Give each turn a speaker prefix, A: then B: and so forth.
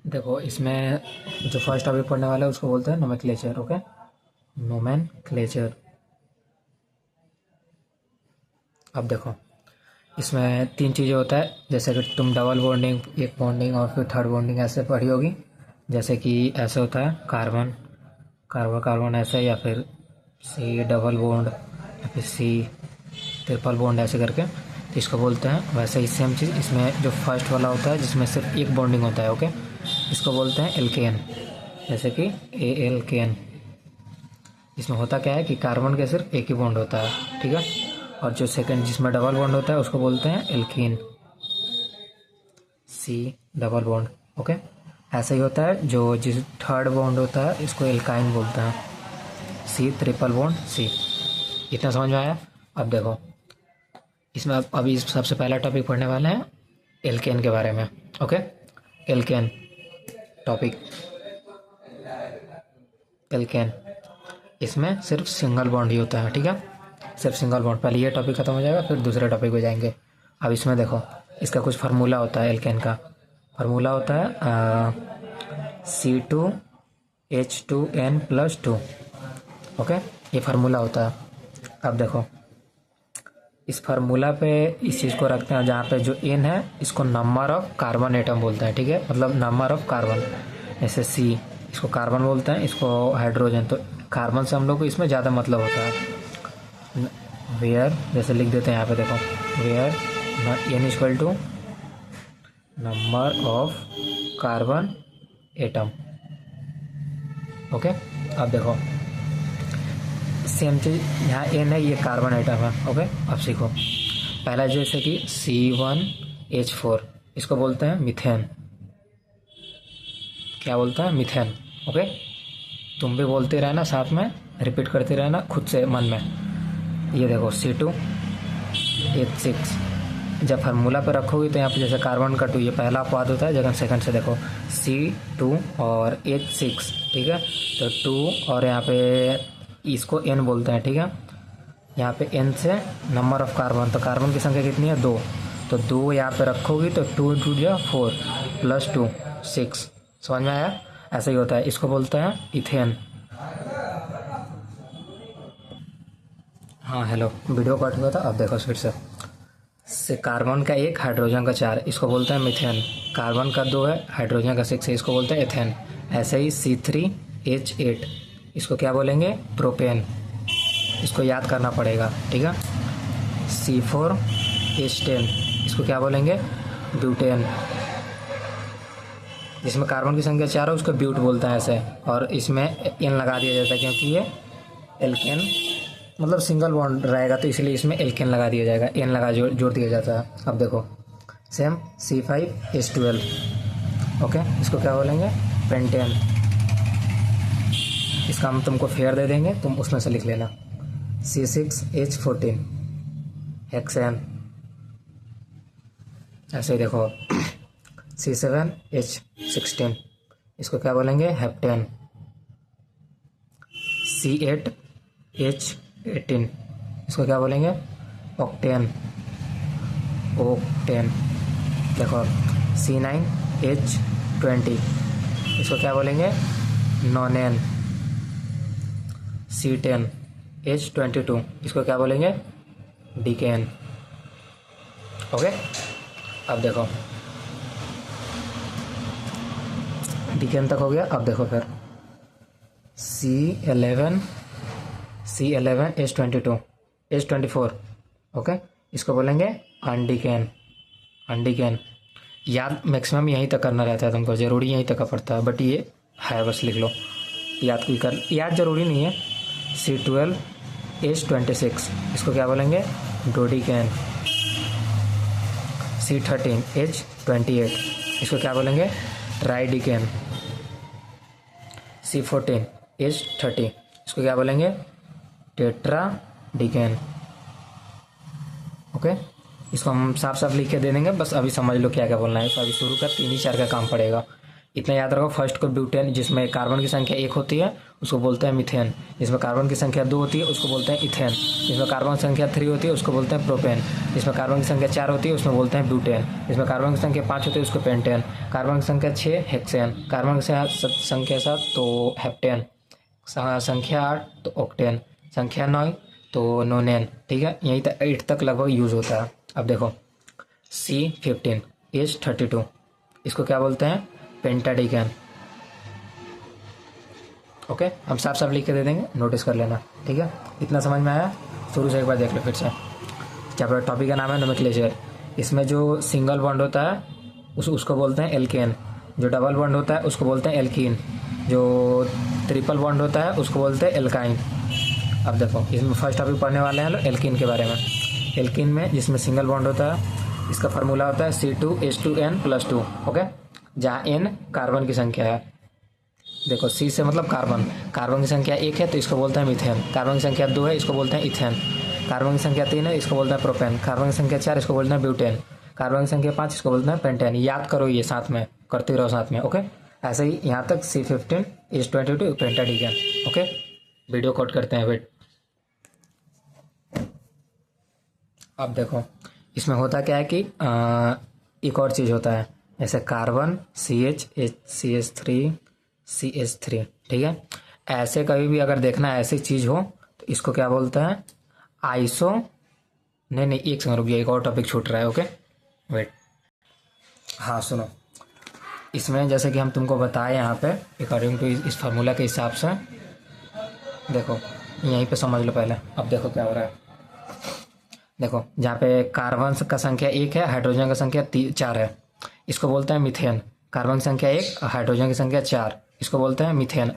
A: देखो इसमें जो फर्स्ट टॉपिक पढ़ने वाला है उसको बोलते हैं नोमेनक्लेचर। Okay, nomenclature. अब देखो इसमें तीन चीज़ें होता है, जैसे कि तुम डबल बॉन्डिंग, एक बॉन्डिंग और फिर थर्ड बॉन्डिंग ऐसे पढ़ी होगी। जैसे कि ऐसे होता है कार्बन कार्बन कार्बन ऐसे, या फिर सी डबल बॉन्ड, या फिर सी ट्रिपल बॉन्ड ऐसे करके, तो इसको बोलते हैं। वैसे ही सेम चीज़ इसमें जो फर्स्ट वाला होता है जिसमें सिर्फ एक बॉन्डिंग होता है, ओके, इसको बोलते हैं एल्केन। जैसे कि ALKN। इसमें होता क्या है कि कार्बन के सिर्फ एक ही बॉन्ड होता है, ठीक है। और जो सेकंड जिसमें डबल बॉन्ड होता है उसको बोलते हैं alkene, C double bond. Okay, ऐसा ही होता है जो जिस थर्ड बॉन्ड होता है इसको एल्काइन बोलते हैं, C ट्रिपल बॉन्ड C। इतना समझ में आया? अब देखो इसमें अभी सबसे पहला टॉपिक पढ़ने वाले हैं एल्केन के बारे में। Okay, alkene topic. एल्केन इसमें सिर्फ सिंगल बॉन्ड ही होता है, ठीक है, सिर्फ सिंगल बॉन्ड। पहले ये टॉपिक खत्म हो जाएगा फिर दूसरे टॉपिक पे जाएंगे। अब इसमें देखो इसका कुछ फार्मूला होता है। एल्केन का फार्मूला होता है C2H2N+2। ओके, ये फार्मूला होता है। अब देखो इस फार्मूला पे इस चीज़ को रखते हैं, जहाँ पे जो N है इसको नंबर ऑफ कार्बन एटम बोलते हैं, ठीक है, मतलब नंबर ऑफ कार्बन। जैसे C इसको कार्बन बोलते हैं, इसको हाइड्रोजन। तो कार्बन से हम लोग को इसमें ज़्यादा मतलब होता है। वेयर जैसे लिख देते हैं यहाँ पे, देखो where N=, number of carbon atom. Okay, अब देखो सेम चीज़ यहाँ N है, ये कार्बन एटम है। ओके, अब सीखो पहला, जैसे कि C1H4 इसको बोलते हैं मीथेन। क्या बोलते हैं? मीथेन। ओके, तुम भी बोलते रहना, साथ में रिपीट करते रहना खुद से मन में। ये देखो C2H6, जब फार्मूला पे रखोगे तो यहाँ पे जैसे कार्बन का 2 ये पहला अपवाद होता है, जगह सेकंड से देखो C2 और H6, ठीक है। तो 2 और यहाँ पे इसको N बोलते हैं, ठीक है। यहाँ पे N से नंबर ऑफ कार्बन, तो कार्बन की संख्या कितनी है? 2। तो 2 यहाँ पे रखोगी तो 2 × 2 = 4 + 2 6। समझ में आया? ऐसा ही होता है, इसको बोलते हैं इथेन। हाँ हेलो, वीडियो कट हुआ था, अब देखो फिर से कार्बन का 1, हाइड्रोजन का 4, इसको बोलते हैं मीथेन। कार्बन का 2 है, हाइड्रोजन का 6 है, इसको बोलते हैं एथेन। ऐसे ही C3H8 इसको क्या बोलेंगे? प्रोपेन। इसको याद करना पड़ेगा, ठीक है। C4H10 इसको क्या बोलेंगे? ब्यूटेन। जिसमें कार्बन की संख्या 4 है उसको ब्यूट बोलते हैं ऐसे, और इसमें N लगा दिया जाता है क्योंकि ये एल्केन मतलब सिंगल बॉन्ड रहेगा, तो इसलिए इसमें एल्केन लगा दिया जाएगा, N लगा जोड़ दिया जाता है। अब देखो सेम C5H12, ओके, इसको क्या बोलेंगे? पेंटेन। इसका हम तुमको फेयर दे देंगे, तुम उसमें से लिख लेना। C6H14 hexane. ऐसे ही देखो C7H16 इसको क्या बोलेंगे? हेप्टेन। C8H18 इसको क्या बोलेंगे? ऑक्टेन। ओक्टेन। देखो C9H20 इसको क्या बोलेंगे? नॉनेन। C10H22 इसको क्या बोलेंगे? डिकेन। ओके, अब देखो डिकेन तक हो गया। अब देखो फिर C11H24, ओके, इसको बोलेंगे अनडिकेन। अनडिकेन याद मैक्सिमम यहीं तक करना रहता है तुमको, ज़रूरी यहीं तक का पड़ता है, बट ये है, बस लिख लो। याद कोई कर, याद ज़रूरी नहीं है। C12H26 इसको क्या बोलेंगे? डोडिकेन। C13H28 इसको क्या बोलेंगे? ट्राइडिकेन। C14H30 इसको क्या बोलेंगे? टेट्राडिकेन। ओके, इसको हम साफ साफ लिख के दे देंगे, बस अभी समझ लो क्या क्या बोलना है। तो अभी शुरू का 3 ही 4 का काम पड़ेगा। इतना याद रखो, फर्स्ट को ब्यूटेन, जिसमें कार्बन की संख्या 1 होती है उसको बोलते हैं मीथेन, जिसमें कार्बन की संख्या 2 होती है उसको बोलते हैं इथेन, जिसमें कार्बन की संख्या 3 होती है उसको बोलते हैं प्रोपेन, जिसमें कार्बन की संख्या 4 होती है उसमें बोलते हैं ब्यूटेन, जिसमें कार्बन की संख्या 5 होती है उसको पेंटेन, कार्बन की संख्या 6 हेक्सेन, कार्बन की संख्या 7 तो हेप्टेन, संख्या 8 तो ऑक्टेन, संख्या 9 तो नोनेन। ठीक है, यहीं तक 8 तक लगभग यूज़ होता है। अब देखो C15 H32, इसको क्या बोलते हैं, पेंटाडिकन। ओके, हम साफ साफ लिख के दे देंगे, नोटिस कर लेना। ठीक है, इतना समझ में आया? शुरू से एक बार देख लो फिर से। चैप्टर टॉपिक का नाम है नोमेनक्लेचर। इसमें जो सिंगल बॉन्ड होता है उसको बोलते हैं एल्केन, जो डबल बॉन्ड होता है उसको बोलते हैं एल्कीन, जो ट्रिपल बॉन्ड होता है उसको बोलते हैं एल्काइन। अब देखो, इसमें फर्स्ट टॉपिक पढ़ने वाले हैं लोग एल्कीन के बारे में। एल्कीन में जिसमें सिंगल बॉन्ड होता है, इसका फार्मूला होता है C2H2n+2। ओके, जहाँ n कार्बन की संख्या है। देखो C से मतलब कार्बन, कार्बन की संख्या 1 है तो इसको बोलते हैं मीथेन, कार्बन की संख्या 2 है इसको बोलते हैं इथेन, कार्बन की संख्या 3 है इसको बोलते हैं प्रोपेन, कार्बन की संख्या 4 इसको बोलते हैं ब्यूटेन, कार्बन की संख्या 5 इसको बोलते हैं पेंटेन। याद करो, ये साथ में करते रहो साथ में। ओके, ऐसे ही यहाँ तक C15 H22 पेंटाडिकन। Okay, video cut करते हैं वेट। अब देखो, इसमें होता क्या है कि एक और चीज़ होता है, जैसे कार्बन CH3 ठीक है। ऐसे कभी भी अगर देखना ऐसी चीज़ हो तो इसको क्या बोलते हैं, आइसो, नहीं एक सेकंड रुक गया, एक और टॉपिक छूट रहा है। ओके वेट, हाँ सुनो, इसमें जैसे कि हम तुमको बताए यहाँ पे अकॉर्डिंग टू इस फार्मूला के हिसाब से, देखो यहीं पे समझ लो पहले। अब देखो क्या हो रहा है, देखो जहाँ पे कार्बन का संख्या 1 है, हाइड्रोजन का संख्या 4 है, इसको बोलते हैं मीथेन। कार्बन की संख्या 1, हाइड्रोजन की संख्या 4, इसको बोलते हैं मीथेन।